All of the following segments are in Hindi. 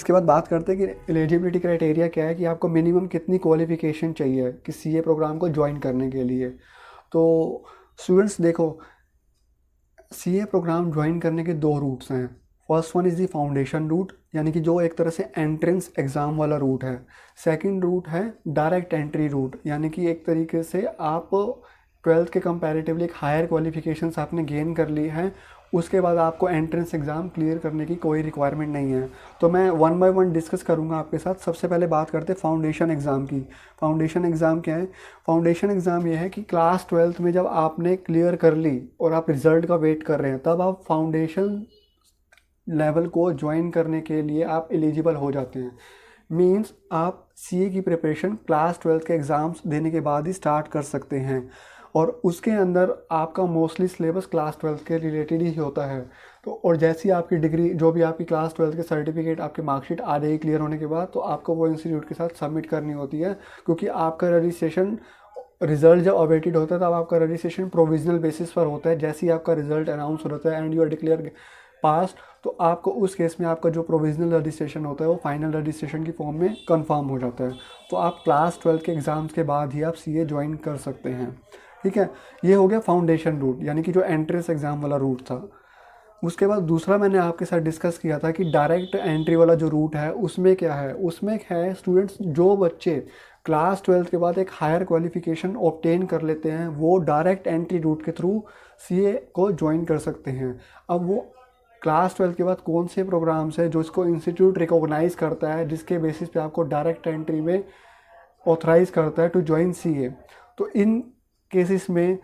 इसके बाद बात करते हैं कि एलिजिबिलिटी क्राइटेरिया क्या है, कि आपको मिनिमम कितनी क्वालिफ़िकेशन चाहिए कि सीए प्रोग्राम को ज्वाइन करने के लिए। तो स्टूडेंट्स देखो, सीए प्रोग्राम ज्वाइन करने के दो रूट्स हैं। First one is the foundation route, यानी कि जो एक तरह से एंट्रेंस एग्ज़ाम वाला रूट है। सेकंड रूट है डायरेक्ट एंट्री रूट, यानी कि एक तरीके से आप ट्वेल्थ के कंपैरेटिवली एक हायर क्वालिफिकेशंस आपने गेन कर ली है, उसके बाद आपको एंट्रेंस एग्ज़ाम क्लियर करने की कोई रिक्वायरमेंट नहीं है। तो मैं वन बाय वन डिस्कस करूंगा आपके साथ। सबसे पहले बात करते हैं फाउंडेशन एग्ज़ाम की। फाउंडेशन एग्ज़ाम क्या है? फाउंडेशन एग्ज़ाम ये है कि क्लास ट्वेल्थ में जब आपने क्लियर कर ली और आप रिज़ल्ट का वेट कर रहे हैं, तब आप फाउंडेशन लेवल को ज्वाइन करने के लिए आप एलिजिबल हो जाते हैं। मींस आप सीए की प्रिपरेशन क्लास ट्वेल्थ के एग्ज़ाम्स देने के बाद ही स्टार्ट कर सकते हैं, और उसके अंदर आपका मोस्टली सिलेबस क्लास ट्वेल्थ के रिलेटेड ही होता है। तो और जैसी आपकी डिग्री, जो भी आपकी क्लास ट्वेल्थ के सर्टिफिकेट, आपकी मार्कशीट आ जाएगी क्लियर होने के बाद, तो आपको वो इंस्टीट्यूट के साथ सबमिट करनी होती है, क्योंकि आपका रजिस्ट्रेशन, रिजल्ट जब अवेटेड होता है तब आपका रजिस्ट्रेशन प्रोविजनल बेसिस पर होता है। जैसे ही आपका रिजल्ट अनाउंस होता है एंड यू आर डिक्लेयर पास, तो आपको उस केस में आपका जो प्रोविजनल रजिस्ट्रेशन होता है वो फाइनल रजिस्ट्रेशन की फॉर्म में कंफर्म हो जाता है। तो आप क्लास ट्वेल्थ के एग्ज़ाम्स के बाद ही आप सीए ज्वाइन कर सकते हैं। ठीक है, ये हो गया फाउंडेशन रूट, यानी कि जो एंट्रेंस एग्ज़ाम वाला रूट था। उसके बाद दूसरा मैंने आपके साथ डिस्कस किया था कि डायरेक्ट एंट्री वाला जो रूट है, उसमें क्या है? उसमें है स्टूडेंट्स, जो बच्चे क्लास ट्वेल्थ के बाद एक हायर क्वालिफिकेशन ऑब्टेन कर लेते हैं, वो डायरेक्ट एंट्री रूट के थ्रू सीए को ज्वाइन कर सकते हैं। अब वो क्लास ट्वेल्थ के बाद कौन से प्रोग्राम्स है जो इसको इंस्टीट्यूट रिकॉग्नाइज करता है, जिसके बेसिस पे आपको डायरेक्ट एंट्री में ऑथराइज करता है टू ज्वाइन सीए। तो इन केसेस में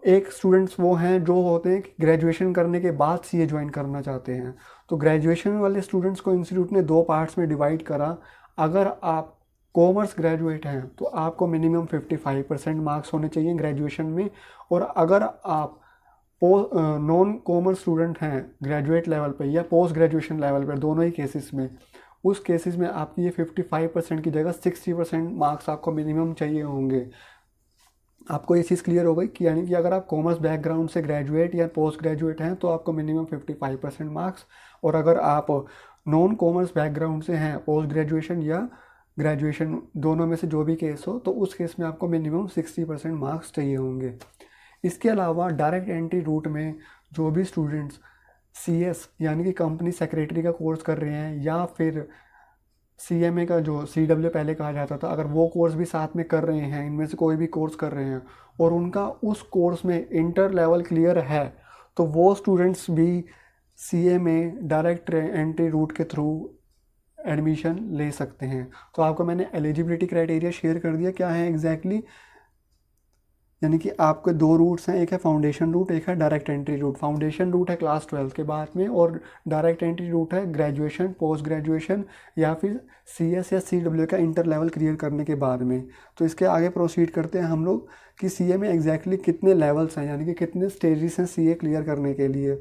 एक स्टूडेंट्स वो हैं जो होते हैं कि ग्रेजुएशन करने के बाद सीए ज्वाइन करना चाहते हैं। तो ग्रेजुएशन वाले स्टूडेंट्स को इंस्टीट्यूट ने दो पार्ट्स में डिवाइड करा। अगर आप कॉमर्स ग्रेजुएट हैं तो आपको मिनिमम 55% मार्क्स होने चाहिए ग्रेजुएशन में, और अगर आप नॉन कॉमर्स स्टूडेंट हैं ग्रेजुएट लेवल पे या पोस्ट ग्रेजुएशन लेवल पे, दोनों ही केसेस में, उस केसेस में आपकी ये 55% की जगह 60% मार्क्स आपको मिनिमम चाहिए होंगे। आपको ये चीज़ क्लियर हो गई कि यानी कि अगर आप कॉमर्स बैकग्राउंड से ग्रेजुएट या पोस्ट ग्रेजुएट हैं तो आपको मिनिमम 55% मार्क्स, और अगर आप नॉन कॉमर्स बैकग्राउंड से हैं, पोस्ट ग्रेजुएशन या ग्रेजुएशन, दोनों में से जो भी केस हो, तो उस केस में आपको मिनिमम 60% मार्क्स चाहिए होंगे। इसके अलावा डायरेक्ट एंट्री रूट में जो भी स्टूडेंट्स सीएस यानी कि कंपनी सेक्रेटरी का कोर्स कर रहे हैं, या फिर सीएमए का जो सीडब्ल्यू पहले कहा जाता था, अगर वो कोर्स भी साथ में कर रहे हैं, इनमें से कोई भी कोर्स कर रहे हैं और उनका उस कोर्स में इंटर लेवल क्लियर है, तो वो स्टूडेंट्स भी सीए में डायरेक्ट एंट्री रूट के थ्रू एडमिशन ले सकते हैं। तो आपको मैंने एलिजिबिलिटी क्राइटेरिया शेयर कर दिया क्या है एग्जैक्टली, यानी कि आपके दो रूट्स हैं, एक है फाउंडेशन रूट, एक है direct entry route. Foundation route है क्लास ट्वेल्थ के बाद में, और डायरेक्ट एंट्री रूट है ग्रेजुएशन, पोस्ट ग्रेजुएशन या फिर सीएस या सीडब्ल्यू का इंटर लेवल क्लियर करने के बाद में। तो इसके आगे प्रोसीड करते हैं हम लोग कि सीए में एग्जैक्टली कितने लेवल्स हैं, यानी कि कितने स्टेजेस हैं सीए क्लियर करने के लिए।